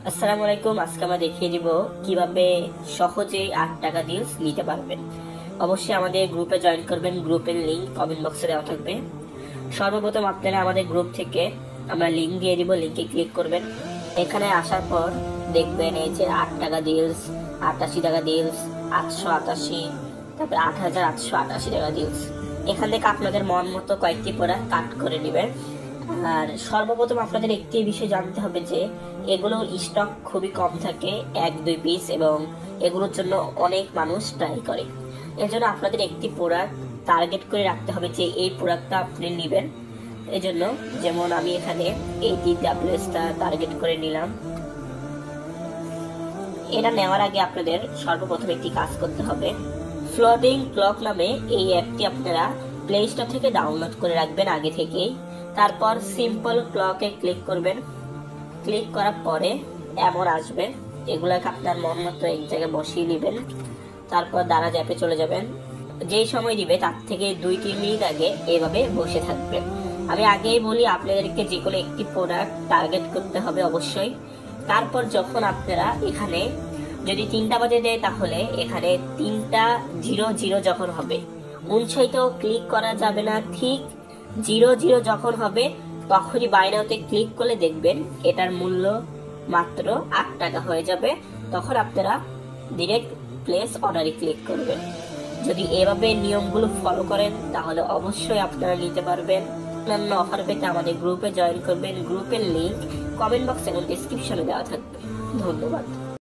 আসসালামু আলাইকুম। আজকে আমরা দেখিয়ে দিব কিভাবে সহজে 8 টাকা ডিলস নিতে পারবেন। অবশ্যই আমাদের গ্রুপে জয়েন করবেন। গ্রুপের লিংক কমেন্ট বক্সে দেওয়া থাকবে। সর্বপ্রথম আপনারা আমাদের গ্রুপ থেকে আমরা লিংক দিয়ে দিব, লিংকে ক্লিক করবেন। এখানে আসার পর দেখবেন এই যে 8 টাকা ডিলস, 88 টাকা ডিলস, 888, তারপরে 8888 টাকা ডিলস। এখান থেকে আপনাদের মন মতো কয়েকটি প্রোডাক্ট কাট করে নেবেন। আর সর্বপ্রথম আপনাদের একটি বিষয় জানতে হবে যে এগুলোর স্টক খুবই কম থাকে, 1-2 পিস, এবং এগুলোর জন্য অনেক মানুষ ট্রাই করে। এর জন্য আপনাদের একটি প্রোডাক্ট টার্গেট করে রাখতে হবে যে এই প্রোডাক্টটা আপনি নেবেন। এই জন্য যেমন আমি এখানে এই DWSটা টার্গেট করে নিলাম। এটা নেওয়ার আগে আপনাদের সর্বপ্রথম একটি কাজ করতে হবে। ফ্লোটিং ক্লক নামে এই অ্যাপটি আপনারা প্লে স্টোর থেকে ডাউনলোড করে রাখবেন আগে থেকেই। তারপর সিম্পল ক্লকে ক্লিক করবেন। ক্লিক করার পরে এমন আসবে, এগুলাকে আপনার মন মতো এক জায়গায় বসিয়ে নেবেন। তারপর দারাজ অ্যাপে চলে যাবেন। যেই সময় দিবে তার থেকে 2-3 মিনিট আগে এভাবে বসে থাকবেন। আমি আগেই বলি আপনাদেরকে যে কোনো একটি প্রোডাক্ট টার্গেট করতে হবে অবশ্যই। তারপর যখন আপনারা এখানে যদি 3টা বাজে দেয় তাহলে এখানে 3:00 যখন হবে, 59টাও ক্লিক করা যাবে না। ঠিক 00 যখন হবে তখনই বাই নাওতে ক্লিক করলে দেখবেন এটার মূল্য মাত্র 8 টাকা হয়ে যাবে। তখন আপনারা ডিরেক্ট প্লেস অর্ডারে ক্লিক করবেন। যদি এভাবে নিয়মগুলো ফলো করেন তাহলে অবশ্যই আপনারা নিতে পারবেন। অন্যান্য অফার পেতে আমাদের গ্রুপে জয়েন করবেন। গ্রুপের লিংক কমেন্ট বক্স এবং ডিসক্রিপশনে দেওয়া থাকবে। ধন্যবাদ।